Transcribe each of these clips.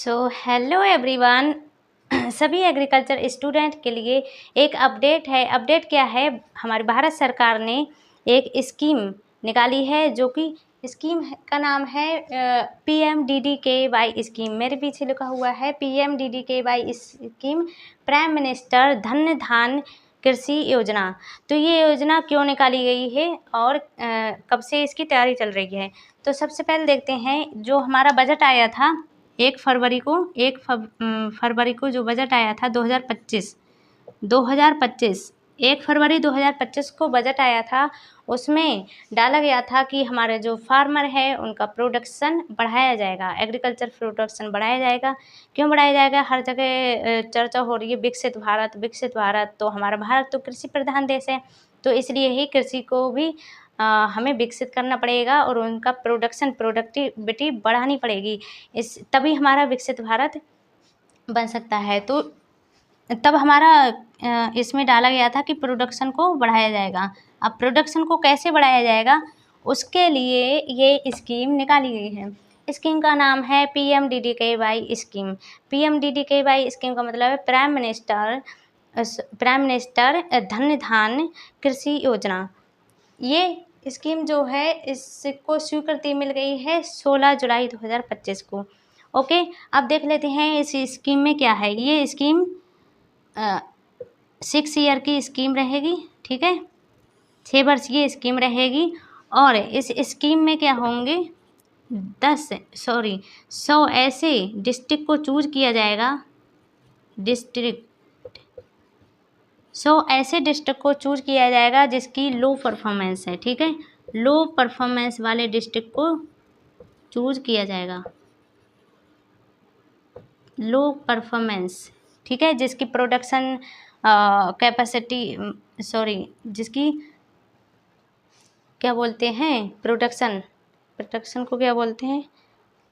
So hello everyone. सभी agriculture student के लिए एक अपडेट है। अपडेट क्या है, हमारी भारत सरकार ने एक स्कीम निकाली है जो कि स्कीम का नाम है PMDDKY स्कीम। मेरे पीछे लिखा हुआ है PMDDKY स्कीम, प्राइम मिनिस्टर धन धान कृषि योजना। तो ये योजना क्यों निकाली गई है और कब से इसकी तैयारी चल रही है। तो सबसे पहले देखते हैं, जो हमारा बजट आया था 1 फरवरी को जो बजट आया था 2025 1 फरवरी 2025 को बजट आया था। उसमें डाला गया था कि हमारे जो फार्मर है उनका प्रोडक्शन बढ़ाया जाएगा, एग्रीकल्चर प्रोडक्शन बढ़ाया जाएगा। क्यों बढ़ाया जाएगा, हर जगह चर्चा हो रही है विकसित भारत विकसित भारत। तो हमारा भारत तो कृषि प्रधान देश है, तो इसलिए ही कृषि को भी हमें विकसित करना पड़ेगा और उनका प्रोडक्टिविटी बढ़ानी पड़ेगी। तभी हमारा विकसित भारत बन सकता है। तो तब हमारा इसमें डाला गया था कि प्रोडक्शन को बढ़ाया जाएगा। अब प्रोडक्शन को कैसे बढ़ाया जाएगा, उसके लिए ये स्कीम निकाली गई है। स्कीम का नाम है PMDDKY स्कीम। PMDDKY स्कीम का मतलब है प्राइम मिनिस्टर धन धान कृषि योजना। ये स्कीम जो है इसको स्वीकृति मिल गई है 16 जुलाई 2025 को। ओके, अब देख लेते हैं इस स्कीम में क्या है। ये स्कीम 6 ईयर की स्कीम रहेगी, ठीक है, 6 वर्ष की स्कीम रहेगी। और इस स्कीम में क्या होंगे, 100 ऐसे डिस्ट्रिक्ट को चूज किया जाएगा। 100 ऐसे डिस्ट्रिक्ट को चूज किया जाएगा जिसकी लो परफॉर्मेंस है, ठीक है, लो परफॉर्मेंस वाले डिस्ट्रिक्ट को चूज किया जाएगा। लो परफॉर्मेंस, ठीक है, जिसकी प्रोडक्शन कैपेसिटी जिसकी क्या बोलते हैं, प्रोडक्शन को क्या बोलते हैं,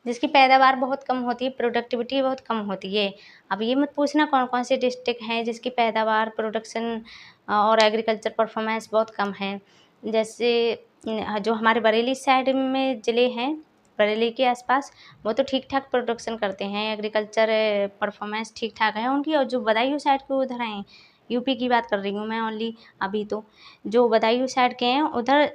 जिसकी पैदावार बहुत कम होती है, प्रोडक्टिविटी बहुत कम होती है। अब ये मत पूछना कौन कौन से डिस्ट्रिक्ट हैं जिसकी पैदावार प्रोडक्शन और एग्रीकल्चर परफॉर्मेंस बहुत कम है। जैसे जो हमारे बरेली साइड में ज़िले हैं, बरेली के आसपास, वो तो ठीक ठाक प्रोडक्शन करते हैं, एग्रीकल्चर परफॉर्मेंस ठीक ठाक है उनकी। और जो बदायूं साइड के उधर हैं, यूपी की बात कर रही हूँ मैं ओनली अभी, तो जो बदायूं साइड के हैं उधर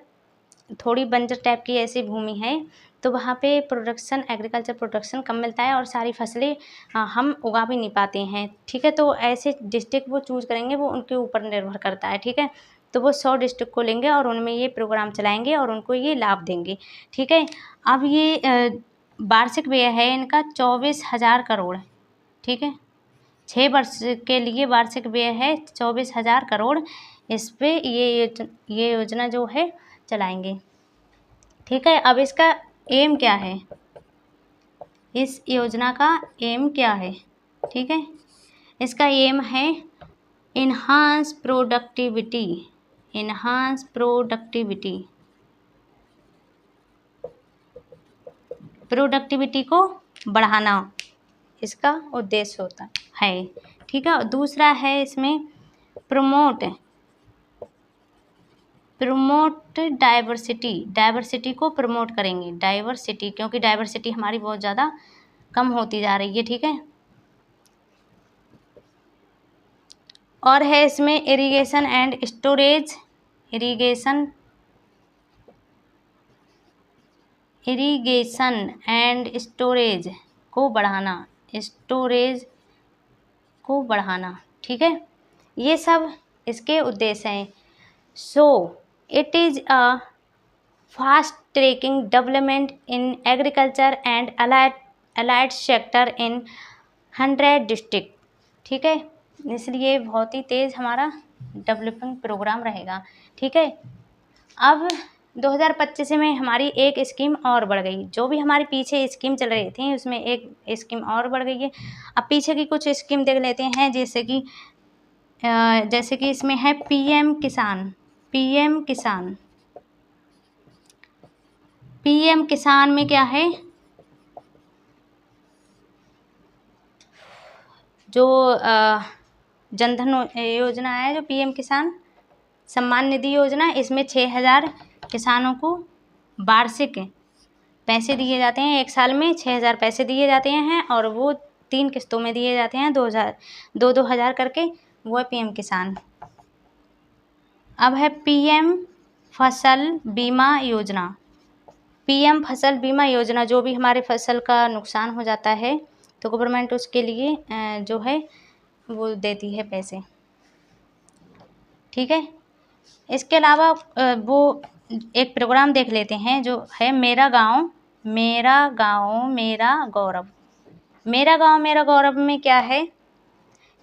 थोड़ी बंजर टाइप की ऐसी भूमि है, तो वहाँ पे एग्रीकल्चर प्रोडक्शन कम मिलता है और सारी फसलें हम उगा भी नहीं पाते हैं, ठीक है। तो ऐसे डिस्ट्रिक्ट वो चूज़ करेंगे, वो उनके ऊपर निर्भर करता है, ठीक है। तो वो 100 डिस्ट्रिक्ट को लेंगे और उनमें ये प्रोग्राम चलाएंगे और उनको ये लाभ देंगे, ठीक है। अब ये वार्षिक व्यय है इनका 24,000 करोड़, ठीक है, 6 वर्ष के लिए वार्षिक व्यय है 24,000 करोड़। इस पे ये योजना जो है चलाएंगे, ठीक है। अब इसका एम क्या है, इस योजना का एम क्या है, ठीक है। इसका एम है इन्हांस प्रोडक्टिविटी को बढ़ाना इसका उद्देश्य होता है, ठीक है। और दूसरा है इसमें प्रमोट डाइवर्सिटी को प्रमोट करेंगे, डाइवर्सिटी, क्योंकि डाइवर्सिटी हमारी बहुत ज़्यादा कम होती जा रही है, ठीक है। और है इसमें इरिगेशन एंड स्टोरेज को बढ़ाना, ठीक है। ये सब इसके उद्देश्य हैं। So it is a fast tracking development in agriculture and allied sector in 100 district, ठीक है। इसलिए बहुत ही तेज़ हमारा डेवलपमेंट प्रोग्राम रहेगा, ठीक है। अब 2025 में हमारी एक स्कीम और बढ़ गई, जो भी हमारे पीछे स्कीम चल रही थी उसमें एक स्कीम और बढ़ गई है। अब पीछे की कुछ स्कीम देख लेते हैं, जैसे कि इसमें है पीएम किसान में क्या है, जो जनधन योजना है, जो पीएम किसान सम्मान निधि योजना, इसमें 6,000 किसानों को वार्षिक पैसे दिए जाते हैं। एक साल में 6,000 पैसे दिए जाते हैं और वो 3 किस्तों में दिए जाते हैं, 2,000 करके, वो है पीएम किसान। अब है पीएम फसल बीमा योजना। पीएम फसल बीमा योजना, जो भी हमारे फसल का नुकसान हो जाता है तो गवर्नमेंट उसके लिए जो है वो देती है पैसे, ठीक है। इसके अलावा वो एक प्रोग्राम देख लेते हैं जो है मेरा गांव मेरा गौरव। मेरा गांव मेरा गौरव में क्या है,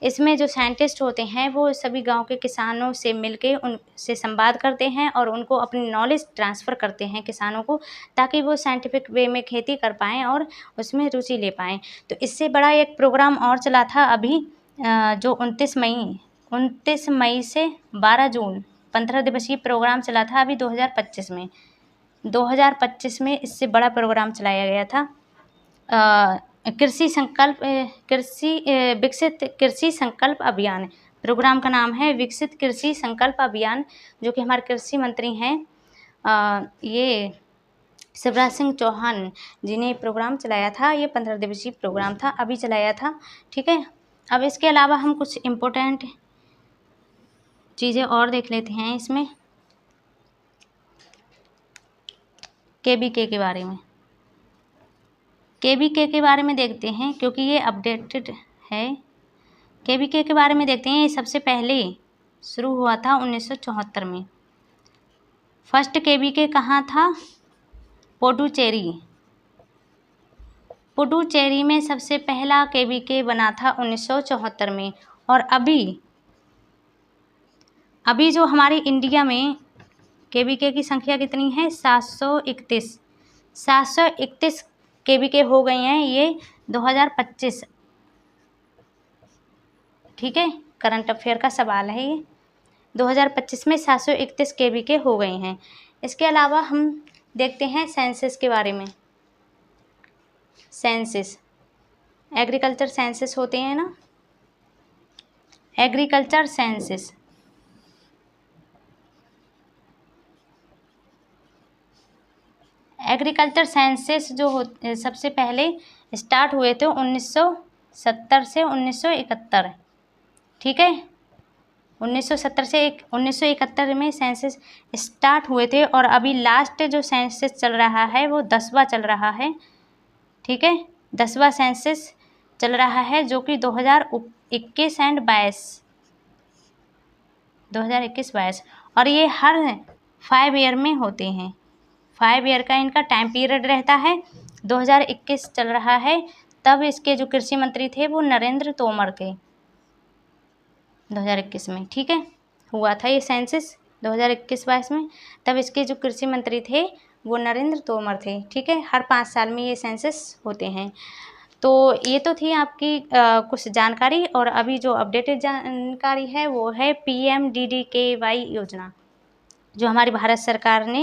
इसमें जो साइंटिस्ट होते हैं वो सभी गांव के किसानों से मिलके उनसे संवाद करते हैं और उनको अपनी नॉलेज ट्रांसफ़र करते हैं किसानों को, ताकि वो साइंटिफिक वे में खेती कर पाएँ और उसमें रुचि ले पाएँ। तो इससे बड़ा एक प्रोग्राम और चला था अभी जो 29 मई से 12 जून 15 दिवसीय प्रोग्राम चला था अभी 2025 में। 2025 में इससे बड़ा प्रोग्राम चलाया गया था, विकसित कृषि संकल्प अभियान। प्रोग्राम का नाम है विकसित कृषि संकल्प अभियान, जो कि हमारे कृषि मंत्री हैं ये शिवराज सिंह चौहान जी ने प्रोग्राम चलाया था। ये 15 दिवसीय प्रोग्राम था, अभी चलाया था, ठीक है। अब इसके अलावा हम कुछ इम्पोर्टेंट चीज़ें और देख लेते हैं इसमें, केबीके के बारे में। केबीके के बारे में देखते हैं क्योंकि ये अपडेटेड है। केबीके के बारे में देखते हैं। ये सबसे पहले शुरू हुआ था 1974 में। फर्स्ट केबीके कहाँ था? पुडुचेरी में सबसे पहला केबीके बना था 1974 में। और अभी जो हमारे इंडिया में केबीके की संख्या कितनी है? 731 केबीके हो गए हैं ये 2025, ठीक है। करंट अफेयर का सवाल है ये। 2025 में 731 केबीके हो गए हैं। इसके अलावा हम देखते हैं सेंसस के बारे में। सेंसस, एग्रीकल्चर सेंसस होते हैं ना, एग्रीकल्चर सेंसस। एग्रीकल्चर सेंसस जो सबसे पहले स्टार्ट हुए थे 1970 से 1971, ठीक है। 1970 से 1971 में सेंसस स्टार्ट हुए थे और अभी लास्ट जो सेंसस चल रहा है वो 10वां चल रहा है, ठीक है। 10वां सेंसस चल रहा है जो कि 2021 एंड 2021-22 और ये हर 5 ईयर में होते हैं। 5 ईयर का इनका टाइम पीरियड रहता है। 2021 चल रहा है, तब इसके जो कृषि मंत्री थे वो नरेंद्र तोमर थे 2021 में, ठीक है। हुआ था ये सेंसस 2021-22 में, तब इसके जो कृषि मंत्री थे वो नरेंद्र तोमर थे, ठीक है। हर 5 साल में ये सेंसस होते हैं। तो ये तो थी आपकी कुछ जानकारी। और अभी जो अपडेटेड जानकारी है वो है PMDDKY योजना, जो हमारी भारत सरकार ने